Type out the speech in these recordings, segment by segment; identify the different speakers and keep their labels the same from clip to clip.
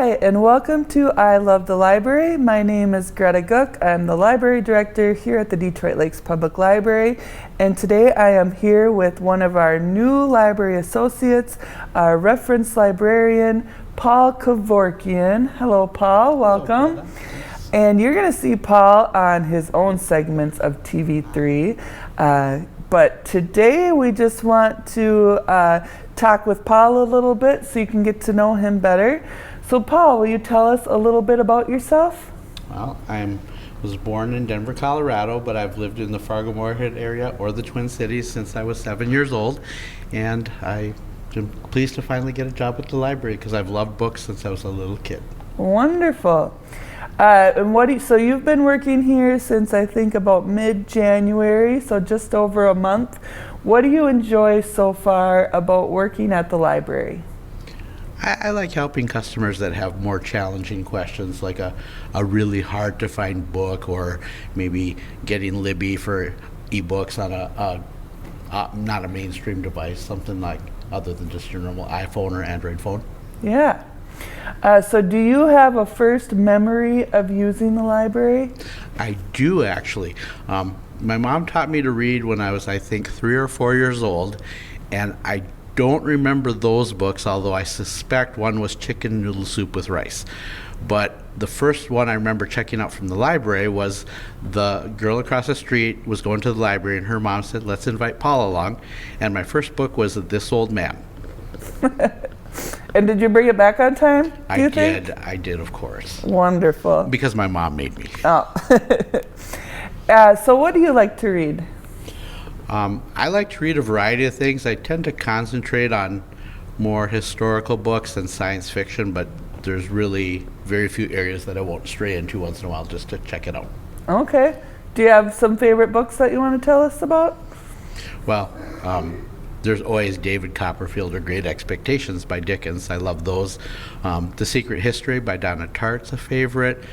Speaker 1: Hi, and welcome to I Love the Library. My name is Greta Gook. I'm the library director here at the Detroit Lakes Public Library. And today I am here with one of our new library associates, our reference librarian, Paul Kevorkian. Hello, Paul. Welcome.
Speaker 2: Hello,
Speaker 1: and you're going to see Paul on his own segments of TV3. But today we just want to talk with Paul a little bit so you can get to know him better. So Paul, will you tell us a little bit about yourself?
Speaker 2: Well, I was born in Denver, Colorado, but I've lived in the Fargo-Moorhead area or the Twin Cities since I was 7 years old. And I'm pleased to finally get a job at the library because I've loved books since I was a little kid.
Speaker 1: Wonderful. And so you've been working here since I think about mid-January, so just over a month. What do you enjoy so far about working at the library?
Speaker 2: I like helping customers that have more challenging questions, like a really hard to find book, or maybe getting Libby for ebooks on not a mainstream device, something like other than just your normal iPhone or Android phone.
Speaker 1: Yeah. So do you have a first memory of using the library?
Speaker 2: I do, actually. My mom taught me to read when I was, I think, 3 or 4 years old, and I don't remember those books, although I suspect one was Chicken Noodle Soup with Rice. But the first one I remember checking out from the library was the girl across the street was going to the library, and her mom said, "Let's invite Paul along." And my first book was This Old Man.
Speaker 1: And did you bring it back on time, do you think?
Speaker 2: I did, of course.
Speaker 1: Wonderful.
Speaker 2: Because my mom made me.
Speaker 1: Oh. So what do you like to read?
Speaker 2: I like to read a variety of things. I tend to concentrate on more historical books than science fiction, but there's really very few areas that I won't stray into once in a while just to check it out.
Speaker 1: Okay. Do you have some favorite books that you want to tell us about?
Speaker 2: Well, there's always David Copperfield or Great Expectations by Dickens. I love those. The Secret History by Donna Tartt's a favorite.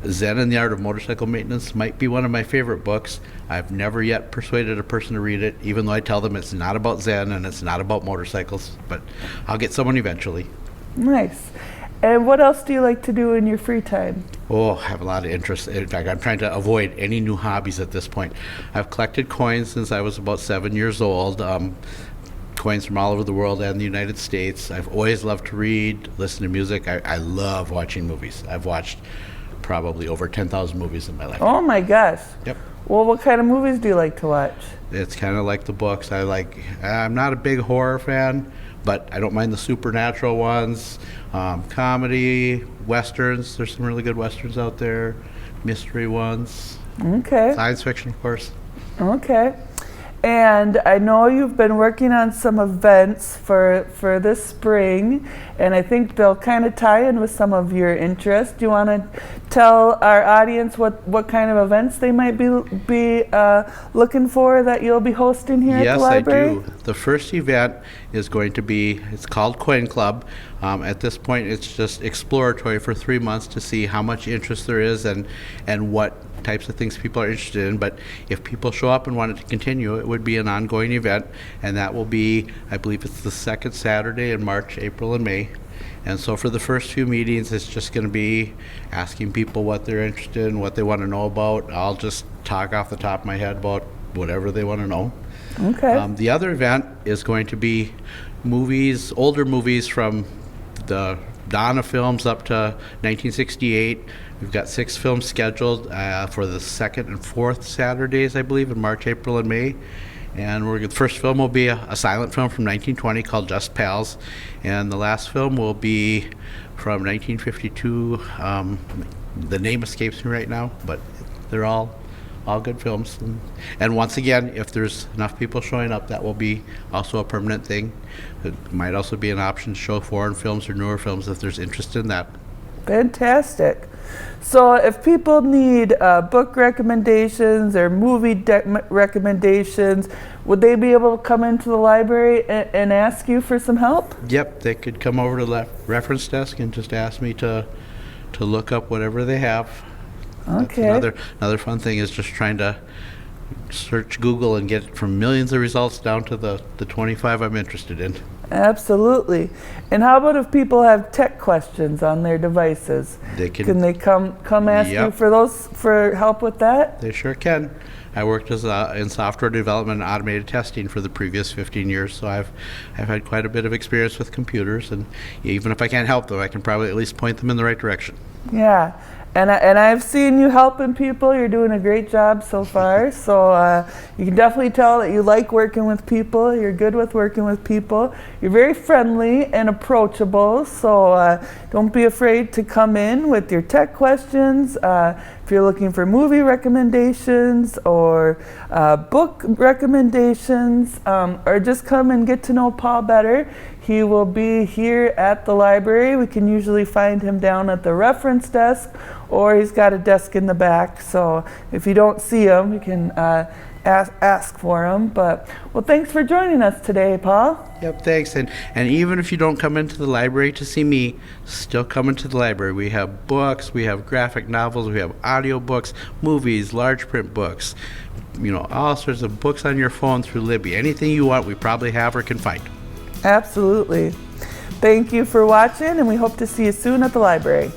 Speaker 2: Zen and the Art of Motorcycle Maintenance might be one of my favorite books. I've never yet persuaded a person to read it, even though I tell them it's not about Zen and it's not about motorcycles, but I'll get someone eventually.
Speaker 1: Nice. And what else do you like to do in your free time?
Speaker 2: Oh, I have a lot of interest. In fact, I'm trying to avoid any new hobbies at this point. I've collected coins since I was about 7 years old. Coins from all over the world and the United States. I've always loved to read, listen to music. I love watching movies. I've watched probably over 10,000 movies in my life.
Speaker 1: Oh my gosh.
Speaker 2: Yep.
Speaker 1: Well, what kind of movies do you like to watch?
Speaker 2: It's kind of like the books. I'm not a big horror fan, but I don't mind the supernatural ones. Comedy, westerns. There's some really good westerns out there. Mystery ones.
Speaker 1: Okay.
Speaker 2: Science fiction, of course.
Speaker 1: Okay. And I know you've been working on some events for this spring, and I think they'll kind of tie in with some of your interests. Do you want to tell our audience what kind of events they might be looking for that you'll be hosting here at the library?
Speaker 2: Yes, I do. The first event is going to be, it's called Coin Club. At this point, it's just exploratory for 3 months to see how much interest there is and what types of things people are interested in. But if people show up and want it to continue, it would be an ongoing event, and that will be, I believe it's the second Saturday in March, April, and May. And so for the first few meetings, it's just going to be asking people what they're interested in, what they want to know about. I'll just talk off the top of my head about whatever they want to know.
Speaker 1: Okay.
Speaker 2: The other event is going to be movies, older movies from the dawn of films up to 1968. We've got 6 films scheduled for the second and fourth Saturdays, I believe, in March, April, and May. And the first film will be a silent film from 1920 called Just Pals. And the last film will be from 1952. The name escapes me right now, but they're all good films. And once again, if there's enough people showing up, that will be also a permanent thing. It might also be an option to show foreign films or newer films if there's interest in that.
Speaker 1: Fantastic. So if people need book recommendations or movie recommendations, would they be able to come into the library and ask you for some help?
Speaker 2: Yep, they could come over to the reference desk and just ask me to look up whatever they have.
Speaker 1: Okay.
Speaker 2: That's another fun thing is just trying to search Google and get from millions of results down to the 25 I'm interested in.
Speaker 1: Absolutely. And how about if people have tech questions on their devices? Can they come ask you
Speaker 2: Yep.
Speaker 1: for help with that?
Speaker 2: They sure can. I worked in software development and automated testing for the previous 15 years, so I've had quite a bit of experience with computers, and even if I can't help them, I can probably at least point them in the right direction.
Speaker 1: Yeah. And I've seen you helping people. You're doing a great job so far. So you can definitely tell that you like working with people. You're good with working with people. You're very friendly and approachable. So don't be afraid to come in with your tech questions. If you're looking for movie recommendations or book recommendations, or just come and get to know Paul better, he will be here at the library. We can usually find him down at the reference desk, or he's got a desk in the back. So if you don't see him, you can ask for him. But well, thanks for joining us today, Paul.
Speaker 2: Yep, thanks. And even if you don't come into the library to see me, still come into the library. We have books, we have graphic novels, we have audiobooks, movies, large print books, all sorts of books on your phone through Libby. Anything you want, we probably have or can find.
Speaker 1: Absolutely. Thank you for watching, and we hope to see you soon at the library.